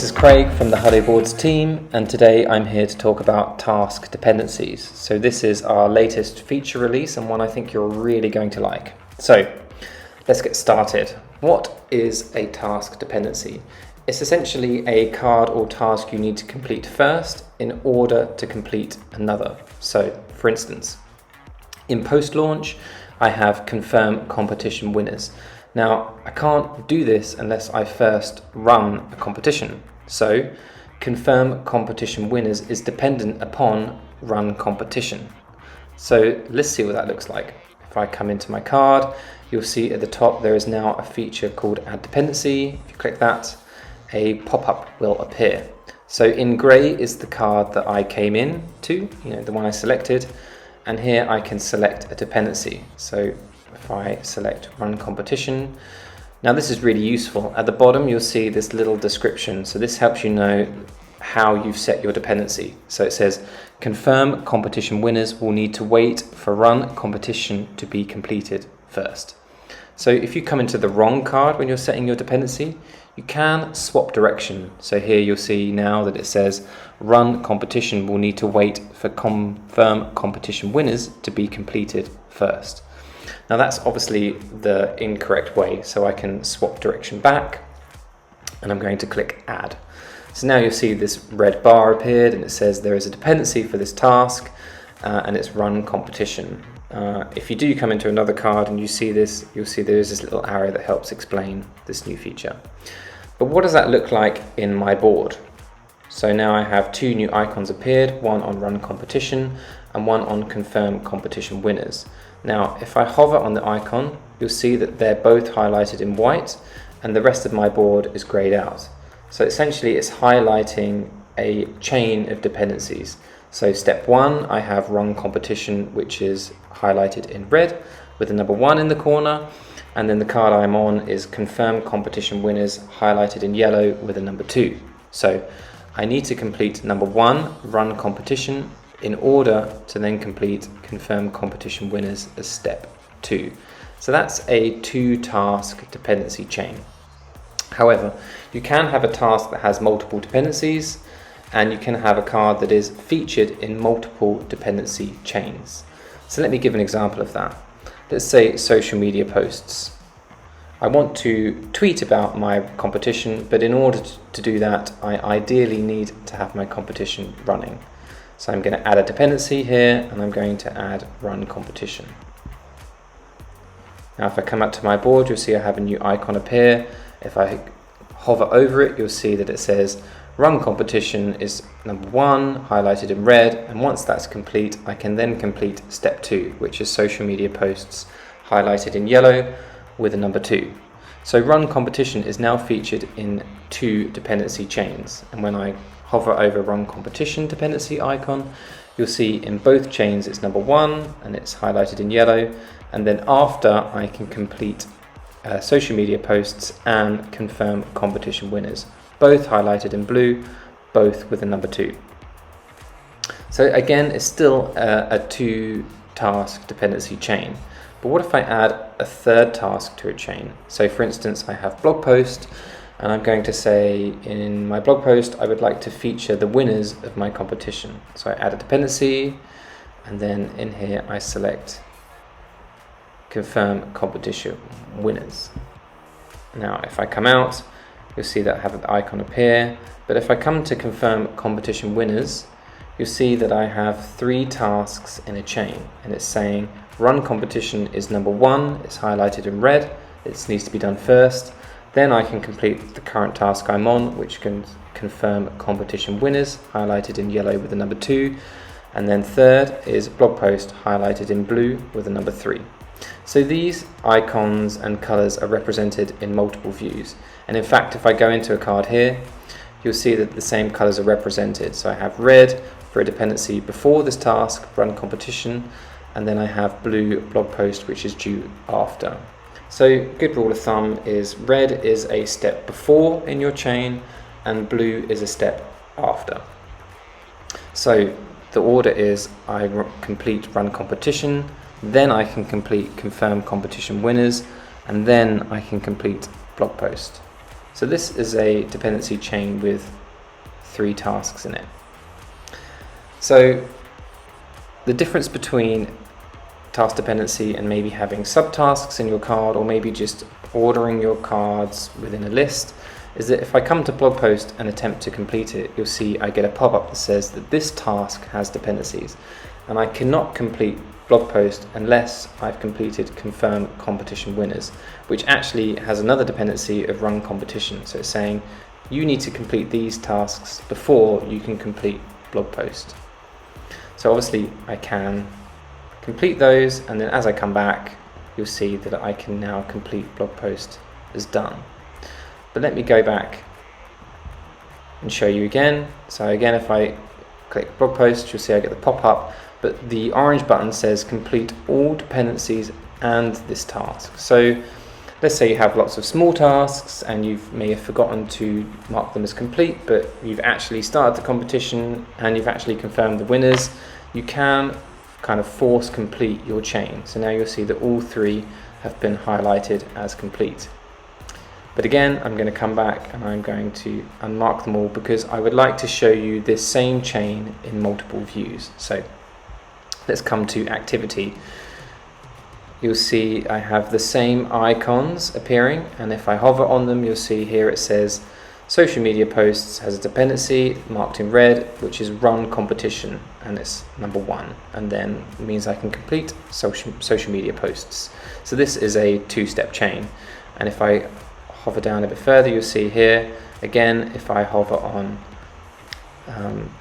this is Craig from the Huddo Boards team, and today I'm here to talk about Task Dependencies. So this is our latest feature release and one I think you're really going to like. So let's get started. What is a task dependency? It's essentially a card or task you need to complete first in order to complete another. So for instance, in post-launch, I have confirm competition winners. Now, I can't do this unless I first run a competition. So, confirm competition winners is dependent upon run competition. So, let's see what that looks like. If I come into my card, you'll see at the top there is now a feature called Add Dependency. If you click that, a pop-up will appear. So, in grey is the card that I came in to, the one I selected, and here I can select a dependency. So, if I select run competition, now this is really useful. At the bottom you'll see this little description, so this helps you know how you've set your dependency. So it says confirm competition winners will need to wait for run competition to be completed first. So if you come into the wrong card when you're setting your dependency, you can swap direction. So here you'll see now that it says run competition will need to wait for confirm competition winners to be completed first. Now that's obviously the incorrect way, so I can swap direction back and I'm going to click add. So now you'll see this red bar appeared and it says there is a dependency for this task and it's run competition. If you do come into another card and you see this, you'll see there is this little arrow that helps explain this new feature. But what does that look like in my board? So now I have two new icons appeared, one on run competition and one on confirm competition winners. Now, if I hover on the icon, you'll see that they're both highlighted in white and the rest of my board is grayed out. So essentially it's highlighting a chain of dependencies. So step one, I have run competition, which is highlighted in red with the number 1 in the corner. And then the card I'm on is confirm competition winners, highlighted in yellow with the number 2. So I need to complete number 1, run competition, in order to then complete confirm competition winners as step 2. So that's a 2-task dependency chain. However, you can have a task that has multiple dependencies, and you can have a card that is featured in multiple dependency chains. So let me give an example of that. Let's say social media posts. I want to tweet about my competition, but in order to do that, I ideally need to have my competition running. So I'm going to add a dependency here and I'm going to add run competition. Now if I come up to my board, you'll see I have a new icon appear. If I hover over it, you'll see that it says run competition is number 1, highlighted in red, and once that's complete, I can then complete step 2, which is social media posts, highlighted in yellow with a number 2. So run competition is now featured in 2 dependency chains, and when I hover over run competition dependency icon, you'll see in both chains it's number 1 and it's highlighted in yellow, and then after I can complete social media posts and confirm competition winners, both highlighted in blue, both with the number 2. So again, it's still a 2-task dependency chain, but what if I add a 3rd task to a chain? So for instance, I have blog post, and I'm going to say in my blog post I would like to feature the winners of my competition. So I add a dependency, and then in here I select confirm competition winners. Now if I come out, you'll see that I have an icon appear, but if I come to confirm competition winners, you'll see that I have 3 tasks in a chain, and it's saying run competition is number 1, it's highlighted in red, it needs to be done first. Then I can complete the current task I'm on, which can confirm competition winners, highlighted in yellow with the number 2. And then third is blog post, highlighted in blue with the number 3. So these icons and colors are represented in multiple views. And in fact, if I go into a card here, you'll see that the same colors are represented. So I have red for a dependency before this task, run competition, and then I have blue blog post, which is due after. So good rule of thumb is red is a step before in your chain and blue is a step after. So the order is I complete run competition, then I can complete confirm competition winners, and then I can complete blog post. So this is a dependency chain with 3 tasks in it. So the difference between task dependency and maybe having subtasks in your card, or maybe just ordering your cards within a list, is that if I come to blog post and attempt to complete it, you'll see I get a pop-up that says that this task has dependencies, and I cannot complete blog post unless I've completed confirm competition winners, which actually has another dependency of run competition. So it's saying you need to complete these tasks before you can complete blog post. So obviously I can complete those, and then as I come back you'll see that I can now complete blog post as done. But let me go back and show you again. So again, if I click blog post, you'll see I get the pop-up, but the orange button says complete all dependencies and this task. So let's say you have lots of small tasks and you may have forgotten to mark them as complete, but you've actually started the competition and you've actually confirmed the winners. You can kind of force complete your chain. So now you'll see that all 3 have been highlighted as complete. But again, I'm going to come back and I'm going to unmark them all because I would like to show you this same chain in multiple views. So let's come to activity. You'll see I have the same icons appearing, and if I hover on them, you'll see here it says social media posts has a dependency marked in red, which is run competition, and it's number 1, and then it means I can complete social media posts. So this is a 2-step chain, and if I hover down a bit further, you'll see here again, if I hover on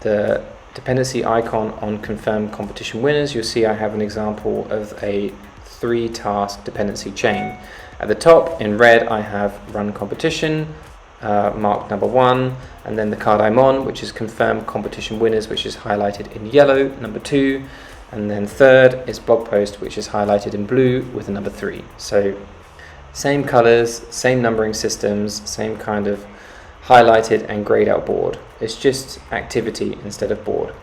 the dependency icon on confirm competition winners, you'll see I have an example of a 3-task dependency chain. At the top in red I have run competition, marked number 1, and then the card I'm on, which is confirm competition winners, which is highlighted in yellow, number 2, and then third is blog post, which is highlighted in blue with a number 3. So same colors, same numbering systems, same kind of highlighted and grayed out board. It's just activity instead of board.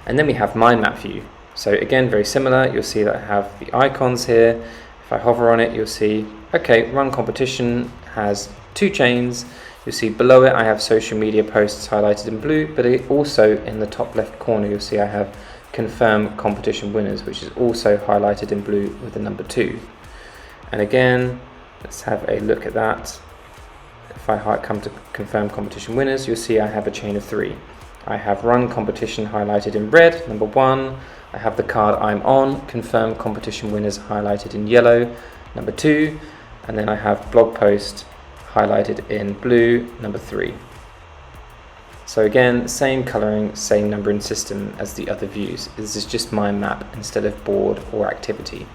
And then we have mind map view. So again, very similar. You'll see that I have the icons here. If I hover on it, you'll see, okay, run competition has 2 chains. You'll see below it I have social media posts highlighted in blue, but it also in the top left corner you'll see I have confirm competition winners, which is also highlighted in blue with the number 2. And again, let's have a look at that. If I come to confirm competition winners, you'll see I have a chain of 3. I have run competition highlighted in red, number 1. I have the card I'm on, confirm competition winners highlighted in yellow, number 2. And then I have blog post highlighted in blue, number 3. So again, same coloring, same numbering system as the other views. This is just mind map instead of board or activity.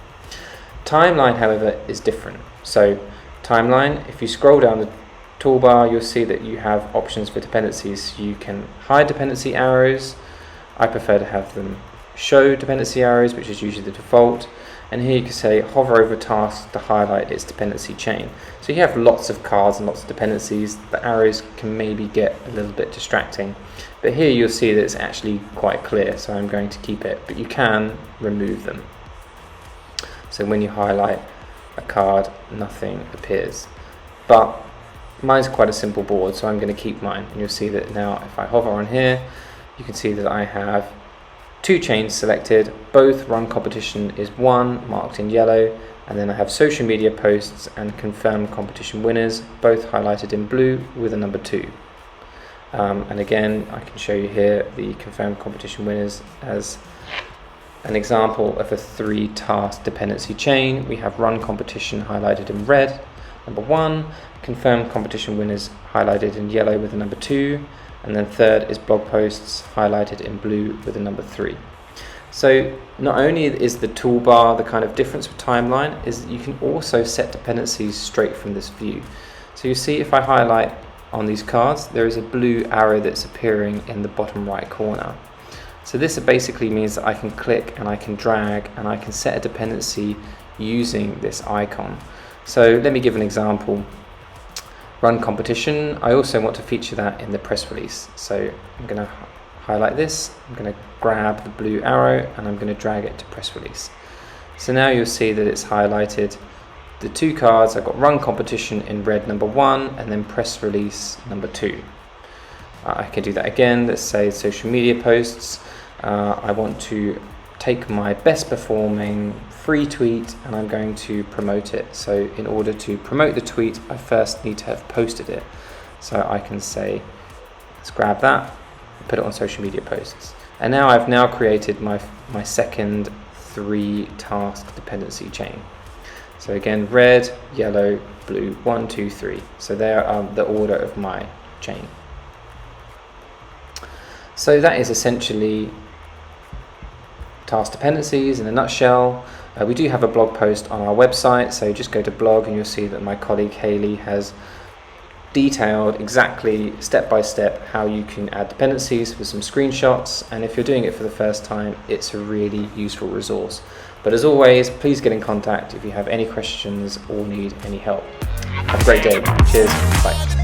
Timeline, however, is different. So timeline, if you scroll down the toolbar, you'll see that you have options for dependencies. You can hide dependency arrows. I prefer to have them show dependency arrows, which is usually the default. And here you can say hover over task to highlight its dependency chain. So you have lots of cards and lots of dependencies. The arrows can maybe get a little bit distracting. But here you'll see that it's actually quite clear, so I'm going to keep it. But you can remove them. So when you highlight a card, nothing appears. But mine's quite a simple board, so I'm going to keep mine. And you'll see that now if I hover on here, you can see that I have 2 chains selected. Both run competition is 1, marked in yellow, and then I have social media posts and confirm competition winners, both highlighted in blue with a number 2. And again, I can show you here the confirmed competition winners as an example of a 3-task dependency chain. We have run competition highlighted in red, number 1, confirmed competition winners highlighted in yellow with the number 2, and then third is blog posts highlighted in blue with the number 3. So not only is the toolbar the kind of difference with timeline, is that you can also set dependencies straight from this view. So you see if I highlight on these cards, there is a blue arrow that's appearing in the bottom right corner. So this basically means that I can click and I can drag and I can set a dependency using this icon. So let me give an example. Run competition. I also want to feature that in the press release. So I'm going to highlight this, I'm going to grab the blue arrow and I'm going to drag it to press release. So now you'll see that it's highlighted the 2 cards, I've got run competition in red number 1 and then press release number 2. I can do that again. Let's say social media posts. I want to take my best performing free tweet and I'm going to promote it. So in order to promote the tweet, I first need to have posted it. So I can say, let's grab that, put it on social media posts. And now I've created my second 3 task dependency chain. So again, red, yellow, blue, 1, 2, 3. So there are the order of my chain. So that is essentially task dependencies in a nutshell. We do have a blog post on our website, so just go to blog and you'll see that my colleague Haley has detailed exactly step by step how you can add dependencies with some screenshots, and if you're doing it for the first time, it's a really useful resource. But as always, please get in contact if you have any questions or need any help. Have a great day. Cheers. Bye.